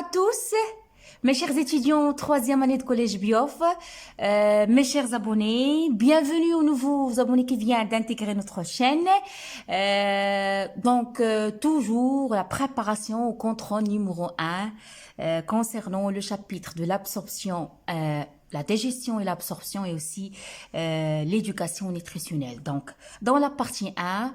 à tous, mes chers étudiants, troisième année de collège Biof, mes chers abonnés, bienvenue aux nouveaux abonnés qui viennent d'intégrer notre chaîne. Toujours la préparation au contrôle numéro 1 concernant le chapitre de l'absorption, la digestion et l'absorption et aussi l'éducation nutritionnelle. Donc, dans la partie 1,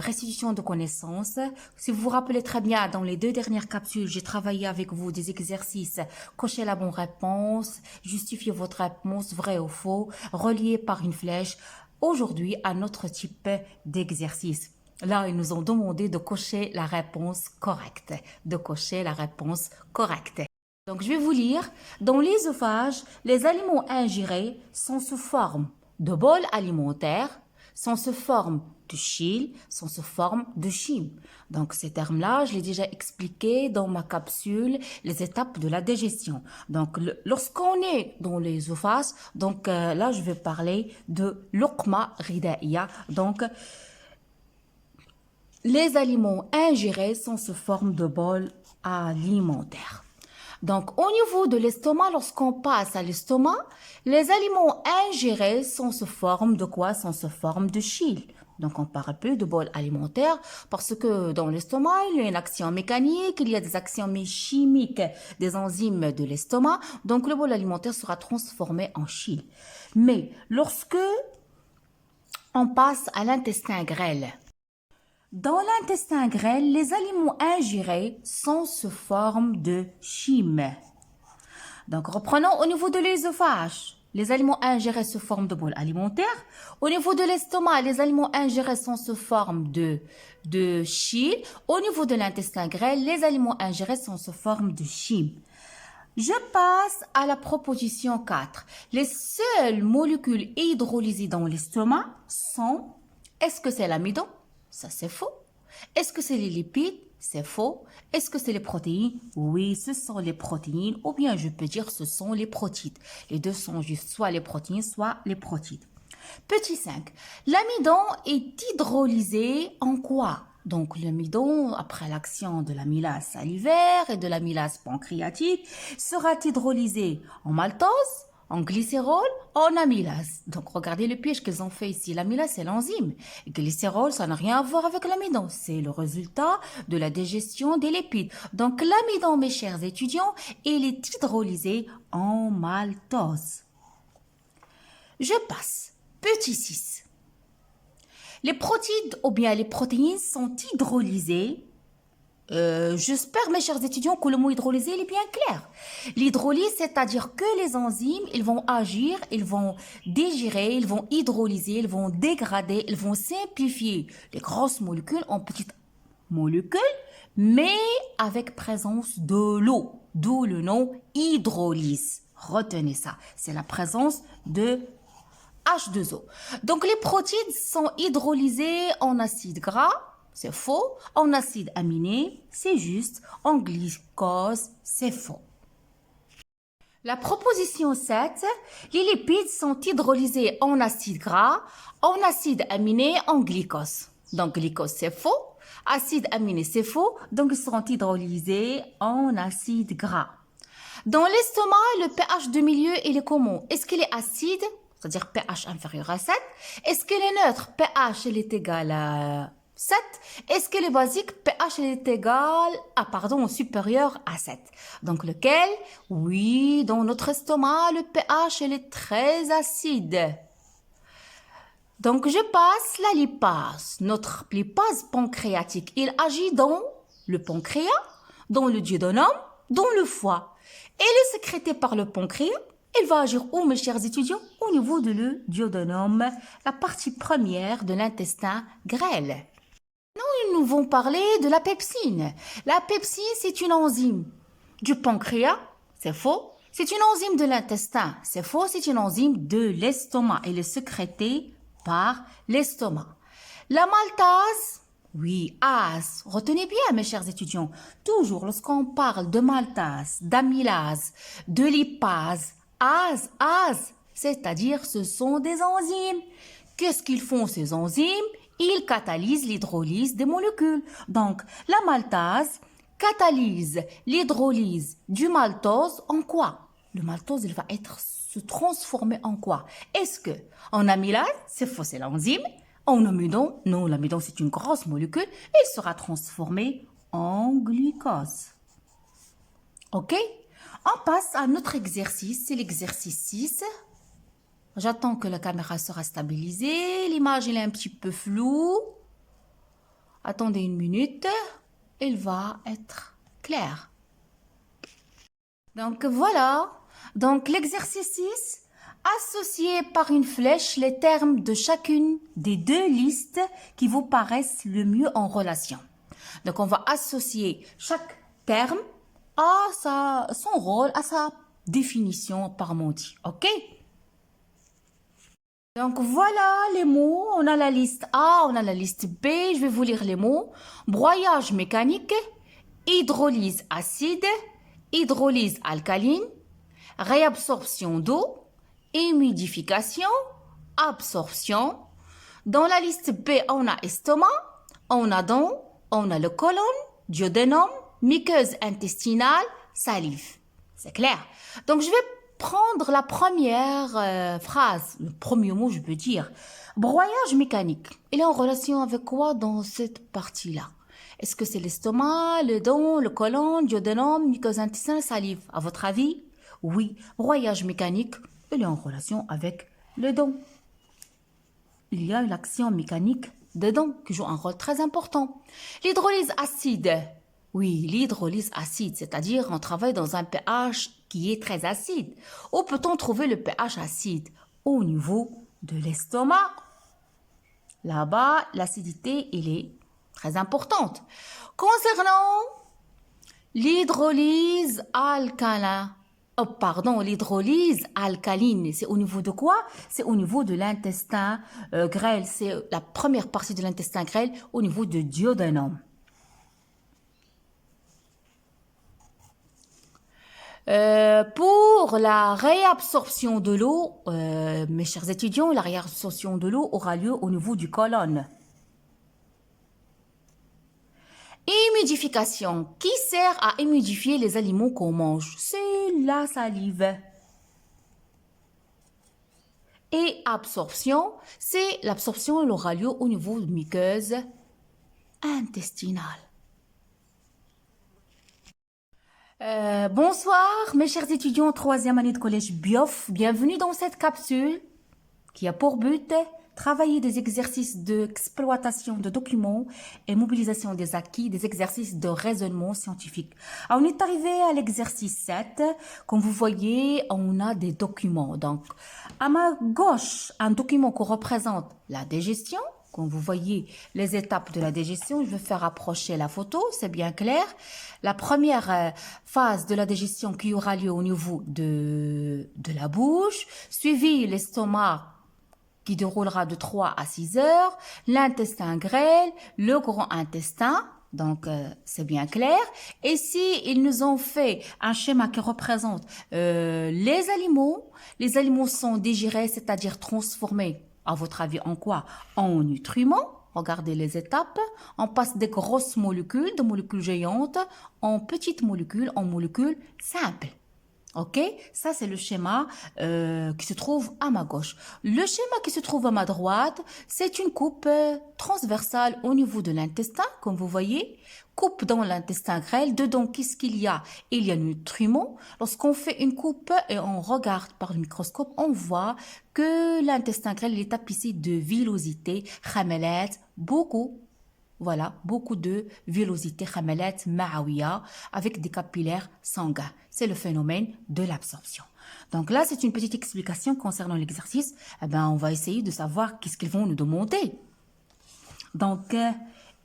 restitution de connaissances. Si vous vous rappelez très bien, dans les 2 dernières capsules, j'ai travaillé avec vous des exercices. Cochez la bonne réponse, justifiez votre réponse, vrai ou faux, relié par une flèche. Aujourd'hui, un autre type d'exercice. Là, ils nous ont demandé de cocher la réponse correcte. Donc, je vais vous lire. Dans l'œsophage, les aliments ingérés sont sous forme de bol alimentaire, sont sous forme de chyle, sont sous forme de chyme. Donc, ces termes-là, je l'ai déjà expliqué dans ma capsule, les étapes de la digestion. Donc, lorsqu'on est dans l'œsophage, là, je vais parler de luqma ghidaiya. Donc, les aliments ingérés sont sous forme de bol alimentaire. Donc, au niveau de l'estomac, lorsqu'on passe à l'estomac, les aliments ingérés sont sous forme de quoi? Sont sous forme de chyle. Donc, on parle plus de bol alimentaire parce que dans l'estomac, il y a une action mécanique, il y a des actions chimiques des enzymes de l'estomac. Donc, le bol alimentaire sera transformé en chyle. Mais lorsque on passe à l'intestin grêle, dans l'intestin grêle, les aliments ingérés sont sous forme de chyme. Donc, reprenons au niveau de l'œsophage. Les aliments ingérés sous forme de bol alimentaire. Au niveau de l'estomac, les aliments ingérés sont sous forme de chyle. Au niveau de l'intestin grêle, les aliments ingérés sont sous forme de chyme. Je passe à la proposition 4. Les seules molécules hydrolysées dans l'estomac sont, est-ce que c'est l'amidon? Ça, c'est faux. Est-ce que c'est les lipides? C'est faux. Est-ce que c'est les protéines? Oui, ce sont les protéines. Ou bien, je peux dire ce sont les protides. Les deux sont juste soit les protéines, soit les protides. Petit 5. L'amidon est hydrolysé en quoi? Donc, l'amidon, après l'action de l'amylase salivaire et de l'amylase pancréatique, sera hydrolysé en maltose, en glycérol, en amylase. Donc, regardez le piège qu'ils ont fait ici. L'amylase, c'est l'enzyme. Glycérol, ça n'a rien à voir avec l'amidon. C'est le résultat de la digestion des lipides. Donc, l'amidon, mes chers étudiants, il est hydrolysé en maltose. Je passe. Petit 6. Les protides ou bien les protéines sont hydrolysées. J'espère, mes chers étudiants, que le mot hydrolysé est bien clair. L'hydrolyse, c'est-à-dire que les enzymes, ils vont agir, ils vont digérer, ils vont hydrolyser, ils vont dégrader, ils vont simplifier les grosses molécules en petites molécules, mais avec présence de l'eau, d'où le nom hydrolyse. Retenez ça, c'est la présence de H2O. Donc, les protides sont hydrolysés en acide gras. C'est faux. En acide aminé, c'est juste. En glucose, c'est faux. La proposition 7, les lipides sont hydrolysés en acide gras, en acide aminé, en glucose. Donc, glucose, c'est faux. Acide aminé, c'est faux. Donc, ils seront hydrolysés en acide gras. Dans l'estomac, le pH de milieu, il est comment? Est-ce qu'il est acide? C'est-à-dire pH inférieur à 7. Est-ce qu'il est neutre? pH, il est égal à 7. Est-ce qu'il est basique? pH est égal supérieur à 7. Donc, lequel? Oui, dans notre estomac, le pH, il est très acide. Donc, je passe la lipase. Notre lipase pancréatique, il agit dans le pancréas, dans le duodénum, dans le foie. Elle est sécrétée par le pancréas. Il va agir où, mes chers étudiants? Au niveau de le duodénum, la partie première de l'intestin grêle. Nous vont parler de la pepsine. La pepsine, c'est une enzyme du pancréas, c'est faux. C'est une enzyme de l'intestin, c'est faux. C'est une enzyme de l'estomac. Elle est sécrétée par l'estomac. La maltase, oui, ASE. Retenez bien, mes chers étudiants. Toujours, lorsqu'on parle de maltase, d'amylase, de lipase, ASE, c'est-à-dire ce sont des enzymes. Qu'est-ce qu'ils font ces enzymes? Ils catalysent l'hydrolyse des molécules. Donc, la maltase catalyse l'hydrolyse du maltose en quoi? Le maltose, il va se transformer en quoi? Est-ce que en amylase, c'est faux, c'est l'enzyme. En amidon, non, l'amidon, c'est une grosse molécule. Il sera transformé en glucose. OK? On passe à notre exercice, c'est l'exercice 6. J'attends que la caméra sera stabilisée. L'image, elle est un petit peu floue. Attendez une minute. Il va être clair. Donc voilà. Donc l'exercice 6, associez par une flèche les termes de chacune des deux listes qui vous paraissent le mieux en relation. Donc on va associer chaque terme à son rôle, à sa définition par Monty. OK? Donc voilà les mots. On a la liste A, on a la liste B. Je vais vous lire les mots. Broyage mécanique, hydrolyse acide, hydrolyse alcaline, réabsorption d'eau, humidification, absorption. Dans la liste B, on a estomac, on a dents, on a le côlon, duodénum, muqueuse intestinale, salive. C'est clair? Donc, je vais prendre la première phrase, le premier mot, je peux dire. Broyage mécanique. Il est en relation avec quoi dans cette partie-là? Est-ce que c'est l'estomac, le dent, le côlon, duodénum, muqueuse intestinale, salive? À votre avis? Oui, broyage mécanique, il est en relation avec le dent. Il y a une action mécanique dedans qui joue un rôle très important. L'hydrolyse acide. Oui, l'hydrolyse acide, c'est-à-dire on travaille dans un pH qui est très acide. Où peut-on trouver le pH acide? Au niveau de l'estomac. Là-bas, l'acidité, elle est très importante. Concernant l'hydrolyse l'hydrolyse alcaline, c'est au niveau de quoi? C'est au niveau de l'intestin grêle. C'est la première partie de l'intestin grêle au niveau du duodénum. Pour la réabsorption de l'eau, mes chers étudiants, la réabsorption de l'eau aura lieu au niveau du côlon. Humidification. Qui sert à humidifier les aliments qu'on mange? C'est la salive. Et absorption, c'est l'absorption, elle aura lieu au niveau de muqueuse intestinale. Bonsoir, mes chers étudiants en 3e année de collège BIOF. Bienvenue dans cette capsule qui a pour but travailler des exercices d'exploitation de documents et mobilisation des acquis, des exercices de raisonnement scientifique. Alors, on est arrivé à l'exercice 7. Comme vous voyez, on a des documents. Donc, à ma gauche, un document qui représente la digestion. Comme vous voyez les étapes de la digestion, je vais faire approcher la photo, c'est bien clair. La première phase de la digestion qui aura lieu au niveau de la bouche, suivi l'estomac qui déroulera de 3 à 6 heures, l'intestin grêle, le grand intestin, donc c'est bien clair. Et si ils nous ont fait un schéma qui représente les aliments sont digérés, c'est-à-dire transformés, à votre avis, en quoi? En nutriments. Regardez les étapes. On passe des grosses molécules, de molécules géantes, en petites molécules, en molécules simples. OK? Ça, c'est le schéma qui se trouve à ma gauche. Le schéma qui se trouve à ma droite, c'est une coupe transversale au niveau de l'intestin, comme vous voyez. Coupe dans l'intestin grêle. Dedans, qu'est-ce qu'il y a? Il y a nutriments. Lorsqu'on fait une coupe et on regarde par le microscope, on voit que l'intestin grêle est tapissé de villosité, khamelat, beaucoup de villosité, khamelat, ma'awiya, avec des capillaires sanguins. C'est le phénomène de l'absorption. Donc là, c'est une petite explication concernant l'exercice. On va essayer de savoir qu'est-ce qu'ils vont nous demander. Donc,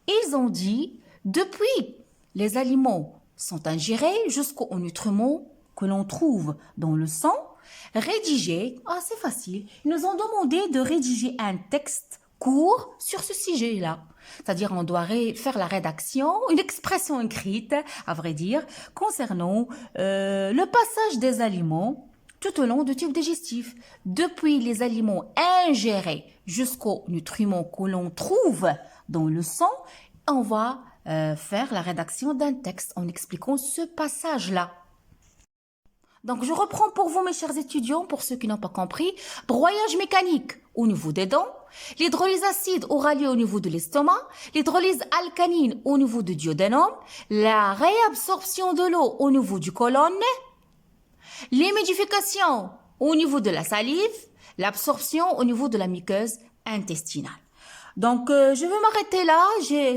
ils ont dit, depuis les aliments sont ingérés jusqu'aux nutriments que l'on trouve dans le sang, rédiger, c'est facile, ils nous ont demandé de rédiger un texte court sur ce sujet-là. C'est-à-dire, on doit faire la rédaction, une expression écrite, à vrai dire, concernant le passage des aliments tout au long du tube digestif. Depuis les aliments ingérés jusqu'aux nutriments que l'on trouve dans le sang, on va faire la rédaction d'un texte en expliquant ce passage-là. Donc, je reprends pour vous, mes chers étudiants, pour ceux qui n'ont pas compris. Broyage mécanique au niveau des dents, l'hydrolyse acide aura lieu au niveau de l'estomac, l'hydrolyse alcanine au niveau du duodénum, la réabsorption de l'eau au niveau du côlon, l'humidification au niveau de la salive, l'absorption au niveau de la muqueuse intestinale. Donc, je vais m'arrêter là.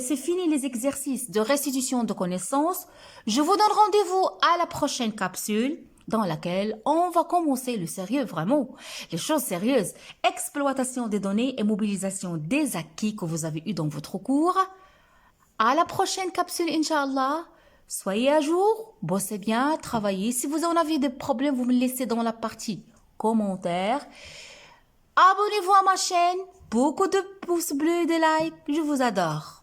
C'est fini les exercices de restitution de connaissances. Je vous donne rendez-vous à la prochaine capsule dans laquelle on va commencer le sérieux, vraiment, les choses sérieuses. Exploitation des données et mobilisation des acquis que vous avez eus dans votre cours. À la prochaine capsule, Inch'Allah. Soyez à jour, bossez bien, travaillez. Si vous en avez des problèmes, vous me laissez dans la partie commentaires. Abonnez-vous à ma chaîne. Beaucoup de pouces bleus et de likes. Je vous adore.